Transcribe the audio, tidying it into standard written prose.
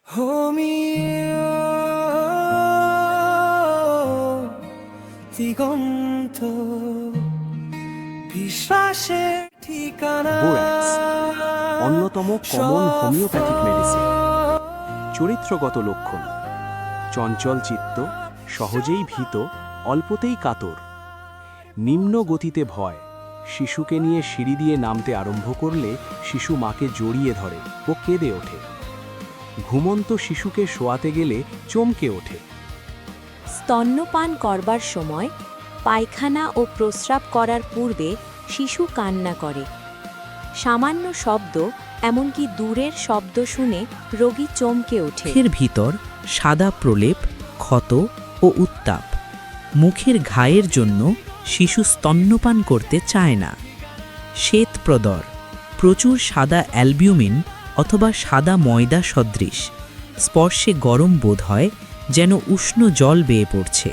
Homeo দিগন্ত বিশ্বাসের ঠিকানা বোর্যাক্স অন্যতম কমন হোমিওপ্যাথিক মেডিসিন। চরিত্রগত লক্ষণ: চঞ্চল চিত্ত, সহজেই ভীত, অল্পতেই কাতর। নিম্ন গতিতে ভয়: শিশুকে নিয়ে সিঁড়ি দিয়ে নামতে আরম্ভ করলে শিশু মাকে জড়িয়ে ধরে ও কেঁদে ওঠে। ঘুমন্ত শিশুকে শোয়াতে গেলে চমকে ওঠে। স্তন্যপান করবার সময় পায়খানা ও প্রস্রাব করার পূর্বে শিশু কান্না করে। সামান্য শব্দ, এমনকি দূরের শব্দ শুনে রোগী চমকে ওঠে। মুখের ভিতর সাদা প্রলেপ, ক্ষত ও উত্তাপ। মুখের ঘায়ের জন্য শিশু স্তন্যপান করতে চায় না। শ্বেতপ্রদর: প্রচুর সাদা অ্যালবিউমিন অথবা সাদা ময়দা সদৃশ। স্পর্শে গরম বোধ হয়, যেন উষ্ণ জল বেয়ে পড়ছে।